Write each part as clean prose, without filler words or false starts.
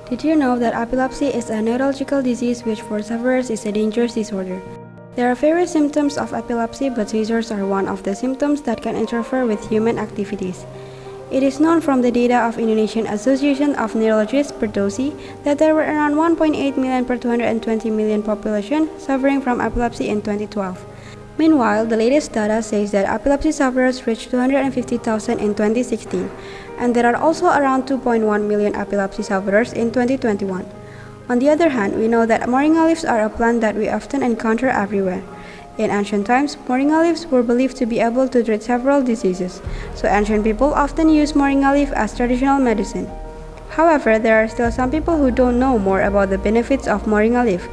Did you know that epilepsy is a neurological disease which for sufferers is a dangerous disorder? There are various symptoms of epilepsy, but seizures are one of the symptoms that can interfere with human activities. It is known from the data of Indonesian Association of Neurologists (PERDOSI) that there were around 1.8 million per 220 million population suffering from epilepsy in 2012. Meanwhile, the latest data says that epilepsy sufferers reached 250,000 in 2016, and there are also around 2.1 million epilepsy sufferers in 2021. On the other hand, we know that moringa leaves are a plant that we often encounter everywhere. In ancient times, moringa leaves were believed to be able to treat several diseases, so ancient people often used moringa leaf as traditional medicine. However, there are still some people who don't know more about the benefits of moringa leaf.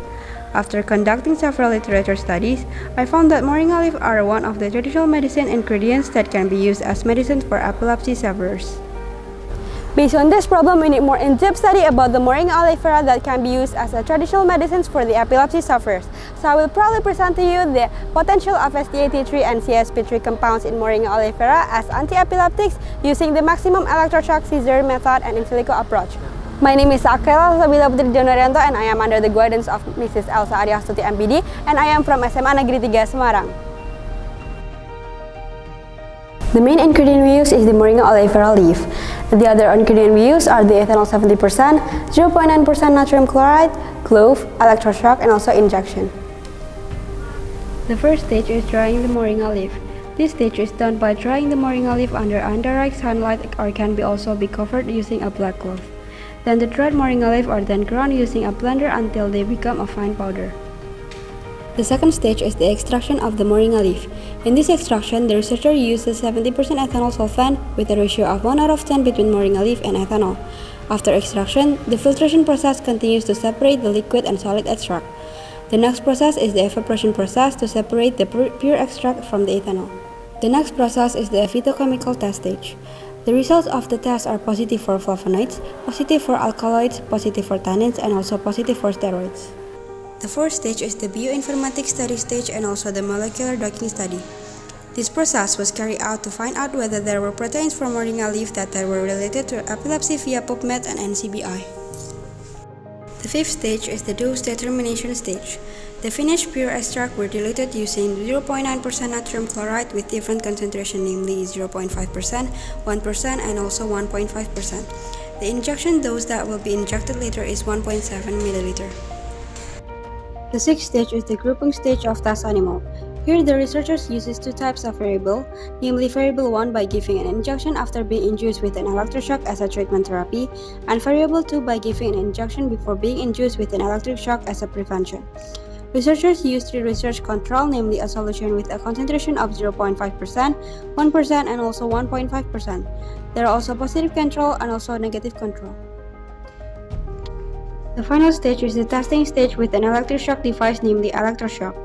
After conducting several literature studies, I found that moringa leaf are one of the traditional medicine ingredients that can be used as medicine for epilepsy sufferers. Based on this problem, we need more in-depth study about the moringa oleifera that can be used as a traditional medicines for the epilepsy sufferers. So I will proudly present to you the potential of ST83 and CSP3 compounds in moringa oleifera as anti-epileptics using the maximum electroshock seizure method and in silico approach. My name is Aqela, Salsabila Putri Januarianto, and I am under the guidance of Mrs. Elsa Aryastuti MPD, and I am from SMA Negeri 3 Semarang. The main ingredient we use is the moringa oleifera leaf. The other ingredient we use are the ethanol 70%, 0.9% natrium chloride, clove, electroshock, and also injection. The first stage is drying the moringa leaf. This stage is done by drying the moringa leaf under indirect sunlight or can also be covered using a black cloth. Then the dried moringa leaf are then ground using a blender until they become a fine powder. The second stage is the extraction of the moringa leaf. In this extraction, the researcher uses 70% ethanol solvent with a ratio of 1:10 between moringa leaf and ethanol. After extraction, the filtration process continues to separate the liquid and solid extract. The next process is the evaporation process to separate the pure extract from the ethanol. The next process is the phytochemical test stage. The results of the test are positive for flavonoids, positive for alkaloids, positive for tannins, and also positive for steroids. The fourth stage is the bioinformatics study stage and also the molecular docking study. This process was carried out to find out whether there were proteins from moringa leaf that were related to epilepsy via PubMed and NCBI. The fifth stage is the dose determination stage. The finished pure extract were diluted using 0.9% natrium chloride with different concentration, namely 0.5%, 1%, and also 1.5%. The injection dose that will be injected later is 1.7 ml. The sixth stage is the grouping stage of test animal. Here the researchers uses two types of variable, namely variable 1 by giving an injection after being induced with an electroshock as a treatment therapy, and variable 2 by giving an injection before being induced with an electric shock as a prevention. Researchers used three research control, namely a solution with a concentration of 0.5%, 1%, and also 1.5%. There are also positive control and also negative control. The final stage is the testing stage with an electric shock device, namely electroshock.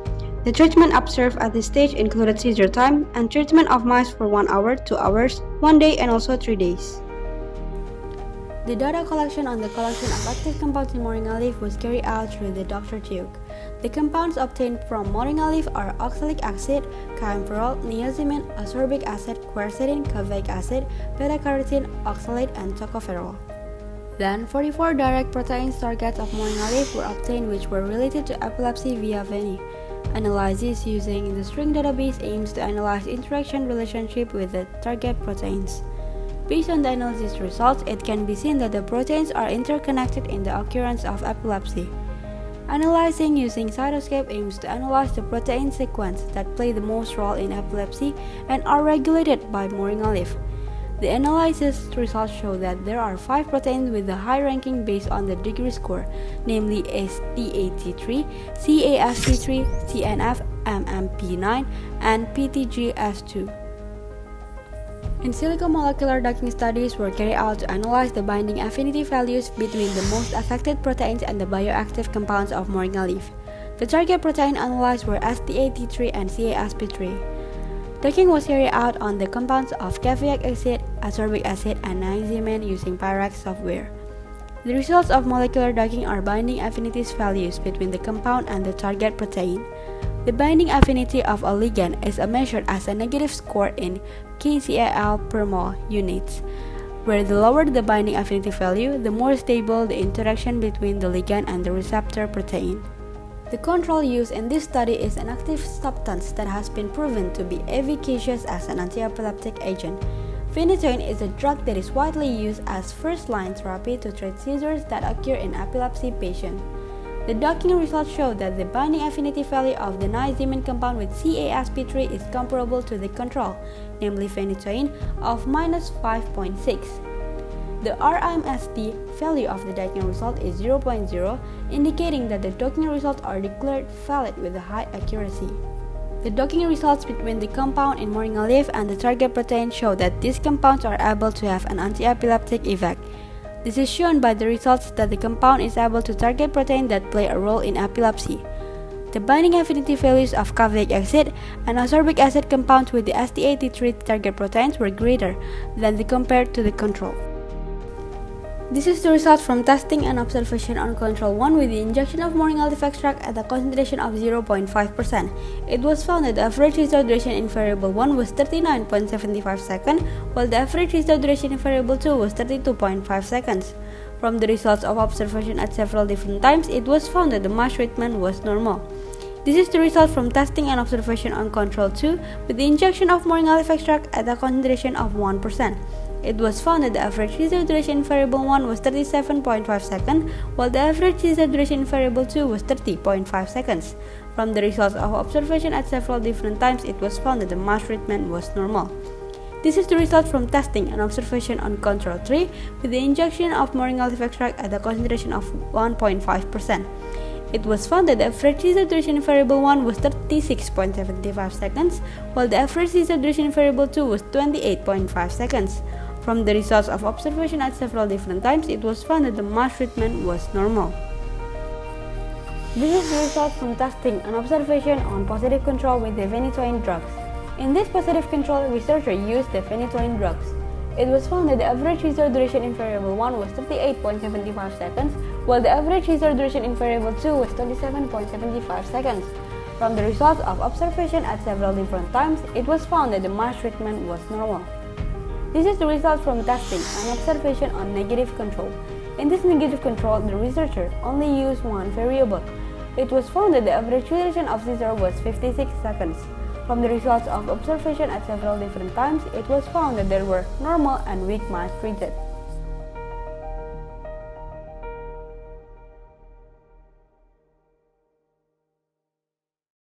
The treatment observed at this stage included seizure time and treatment of mice for 1 hour, 2 hours, 1 day, and also 3 days. The data collection on the collection of active compounds in moringa leaf was carried out through the Dr. Tube. The compounds obtained from moringa leaf are oxalic acid, camphorol, niacinamide, ascorbic acid, quercetin, caveat acid, beta-carotene, oxalate, and tocopherol. Then, 44 direct proteins targets of moringa leaf were obtained which were related to epilepsy via VENI. Analysis using the string database aims to analyze interaction relationship with the target proteins. Based on the analysis results, it can be seen that the proteins are interconnected in the occurrence of epilepsy. Analyzing using cytoscape aims to analyze the protein sequence that play the most role in epilepsy and are regulated by moringa leaf. The analysis results show that there are 5 proteins with a high ranking based on the degree score, namely ST83, CASP3, CNF, MMP9, and PTGS2. In silico molecular docking studies were carried out to analyze the binding affinity values between the most affected proteins and the bioactive compounds of moringa leaf. The target protein analyzed were ST83 and CASP3. Docking was carried out on the compounds of caveat acid, ascorbic acid, and niacinamide using Pyrex software. The results of molecular docking are binding affinities values between the compound and the target protein. The binding affinity of a ligand is measured as a negative score in kcal per mole units, where the lower the binding affinity value, the more stable the interaction between the ligand and the receptor protein. The control used in this study is an active substance that has been proven to be efficacious as an anti-epileptic agent. Phenytoin is a drug that is widely used as first-line therapy to treat seizures that occur in epilepsy patients. The docking results show that the binding affinity value of the niacinamide compound with CASP3 is comparable to the control, namely phenytoin, of -5.6. The RMSD value of the docking result is 0.0, indicating that the docking results are declared valid with a high accuracy. The docking results between the compound in moringa leaf and the target protein show that these compounds are able to have an anti-epileptic effect. This is shown by the results that the compound is able to target proteins that play a role in epilepsy. The binding affinity values of caffeic acid and ascorbic acid compounds with the ST83 target proteins were greater than compared to the control. This is the result from testing and observation on control 1 with the injection of moringa leaf extract at a concentration of 0.5%. It was found that the average result duration in variable 1 was 39.75 seconds, while the average result duration in variable 2 was 32.5 seconds. From the results of observation at several different times, it was found that the mass treatment was normal. This is the result from testing and observation on control 2 with the injection of moringa leaf extract at a concentration of 1%. It was found that the average result duration in variable 1 was 37.5 seconds, while the average result duration in variable 2 was 30.5 seconds. From the results of observation at several different times, it was found that the mass treatment was normal. This is the result from testing and observation on control 3 with the injection of moringa leaf extract at a concentration of 1.5%. It was found that the average result duration in variable 1 was 36.75 seconds, while the average result duration in variable 2 was 28.5 seconds. From the results of observation at several different times, it was found that the mass treatment was normal. This is the result from testing and observation on positive control with the phenytoin drugs. In this positive control, researchers used the phenytoin drugs. It was found that the average result duration in variable 1 was 38.75 seconds, while the average result duration in variable 2 was 27.75 seconds. From the results of observation at several different times, it was found that the mass treatment was normal. This is the result from testing and observation on negative control. In this negative control, the researcher only used one variable. It was found that the average duration of seizure was 56 seconds. From the results of observation at several different times, it was found that there were normal and weak mass treated.